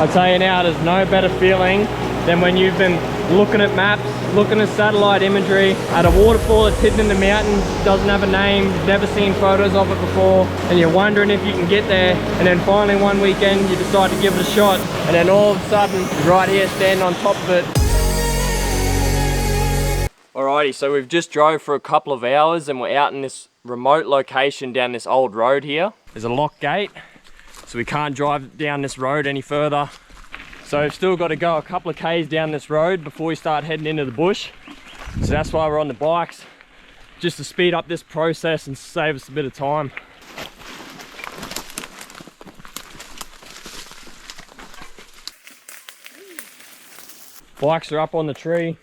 I tell you now, there's no better feeling than when you've been looking at maps, looking at satellite imagery at a waterfall that's hidden in the mountains, doesn't have a name, never seen photos of it before, and you're wondering if you can get there, and then finally one weekend you decide to give it a shot, and then all of a sudden you're right here standing on top of it. Alrighty, so we've just drove for a couple of hours and we're out in this remote location down this old road here. There's a locked gate, so we can't drive down this road any further. So we've still got to go a couple of Ks down this road before we start heading into the bush. So that's why we're on the bikes, just to speed up this process and save us a bit of time. Bikes are up on the tree,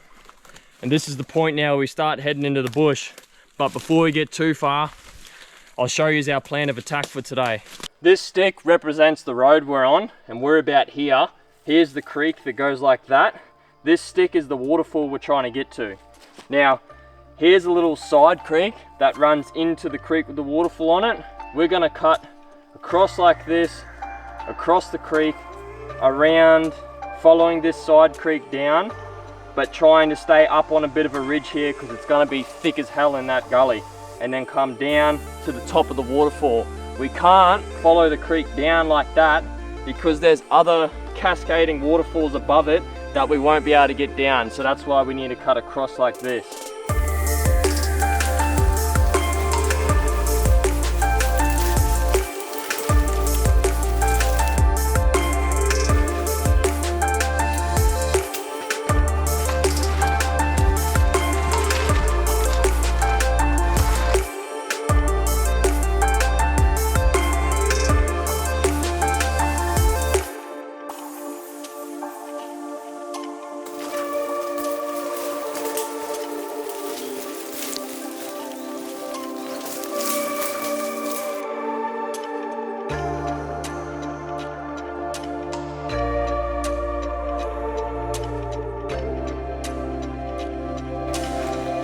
and this is the point now where we start heading into the bush. But before we get too far, I'll show you our plan of attack for today. This stick represents the road we're on, and we're about here. Here's the creek that goes like that. This stick is the waterfall we're trying to get to. Now, here's a little side creek that runs into the creek with the waterfall on it. We're gonna cut across like this, across the creek, around, following this side creek down, but trying to stay up on a bit of a ridge here because it's gonna be thick as hell in that gully, and then come down to the top of the waterfall. We can't follow the creek down like that because there's other cascading waterfalls above it that we won't be able to get down, so that's why we need to cut across like this.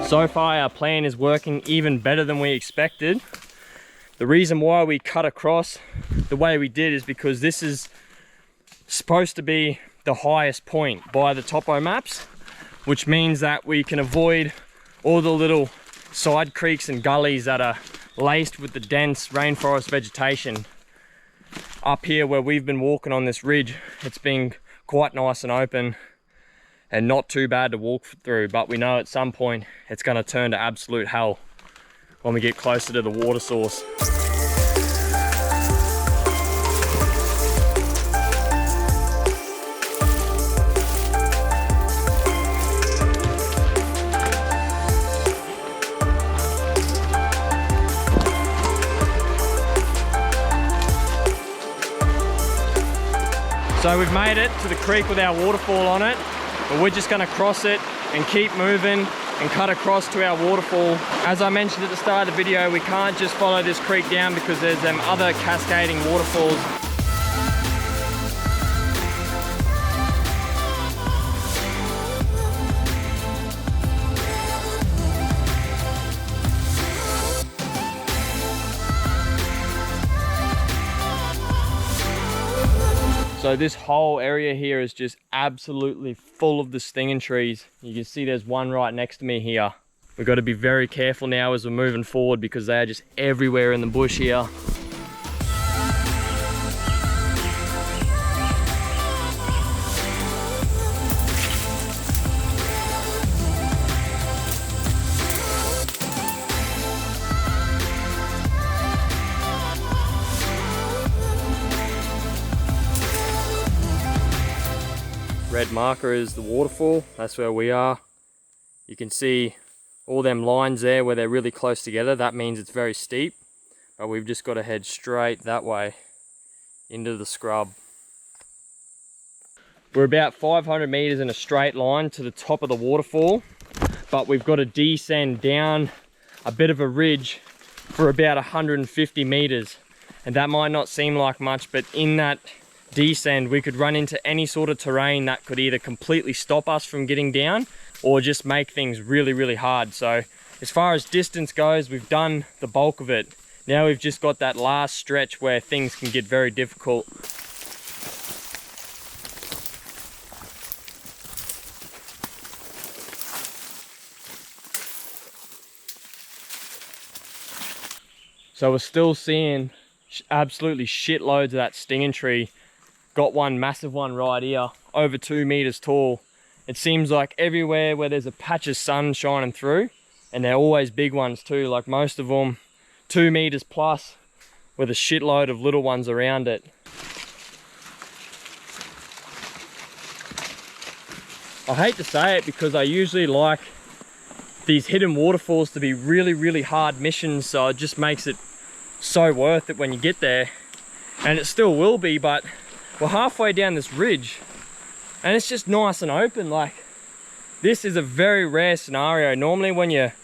So far our plan is working even better than we expected. The reason why we cut across the way we did is because this is supposed to be the highest point by the topo maps, which means that we can avoid all the little side creeks and gullies that are laced with the dense rainforest vegetation. Up here where we've been walking on this ridge, it's been quite nice and open and not too bad to walk through, but we know at some point it's going to turn to absolute hell when we get closer to the water source. So we've made it to the creek with our waterfall on it, but we're just going to cross it and keep moving and cut across to our waterfall. As I mentioned at the start of the video, we can't just follow this creek down because there's them other cascading waterfalls. So this whole area here is just absolutely full of the stinging trees. You can see there's one right next to me here. We've got to be very careful now as we're moving forward because they are just everywhere in the bush here. Red marker is the waterfall, that's where we are. You can see all them lines there where they're really close together. That means it's very steep, but we've just got to head straight that way into the scrub. We're about 500 meters in a straight line to the top of the waterfall, but we've got to descend down a bit of a ridge for about 150 meters. And that might not seem like much, but in that descend we could run into any sort of terrain that could either completely stop us from getting down or just make things really, really hard. So as far as distance goes, we've done the bulk of it. Now we've just got that last stretch where things can get very difficult. So we're still seeing absolutely shitloads of that stinging tree. Got one massive one right here, over 2 meters tall. It seems like everywhere where there's a patch of sun shining through, and they're always big ones too, like most of them 2 meters plus, with a shitload of little ones around it. I hate to say it because I usually like these hidden waterfalls to be really, really hard missions, so it just makes it so worth it when you get there. And it still will be, but we're halfway down this ridge and it's just nice and open. Like, this is a very rare scenario. Normally when you're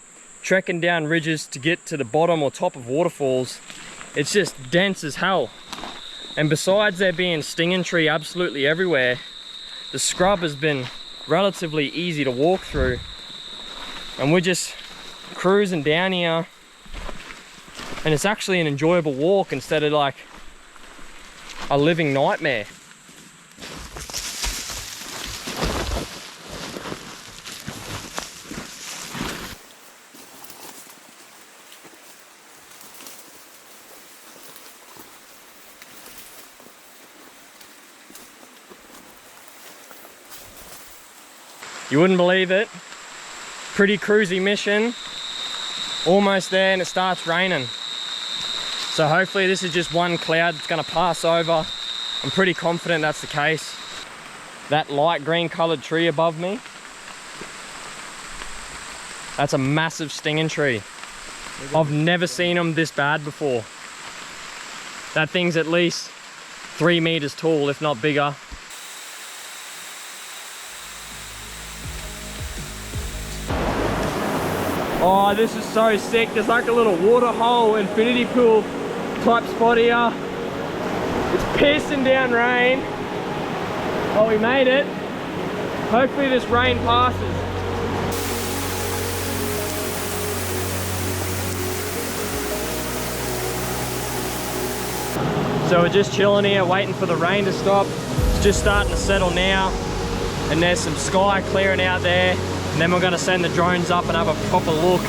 trekking down ridges to get to the bottom or top of waterfalls, it's just dense as hell. And besides there being stinging tree absolutely everywhere, the scrub has been relatively easy to walk through. And we're just cruising down here, and it's actually an enjoyable walk instead of like a living nightmare. You wouldn't believe it. Pretty cruisy mission. Almost there and it starts raining. So hopefully this is just one cloud that's gonna pass over. I'm pretty confident that's the case. That light green colored tree above me, that's a massive stinging tree. I've never seen them this bad before. That thing's at least 3 meters tall, if not bigger. Oh, this is so sick. There's like a little water hole, infinity pool type spot here. It's pissing down rain. Oh, we made it. Hopefully this rain passes. So we're just chilling here, waiting for the rain to stop. It's just starting to settle now. And there's some sky clearing out there. And then we're going to send the drones up and have a proper look.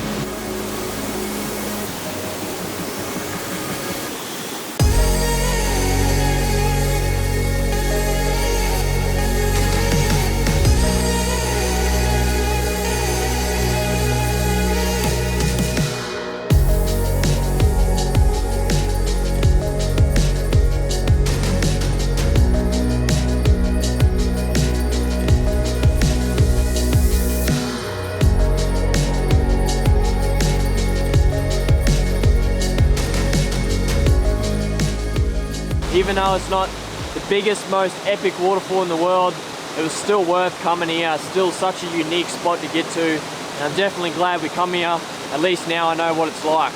Even though it's not the biggest, most epic waterfall in the world, it was still worth coming here. Still such a unique spot to get to. And I'm definitely glad we come here. At least now I know what it's like.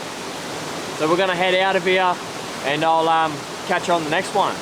So we're gonna head out of here and I'll catch you on the next one.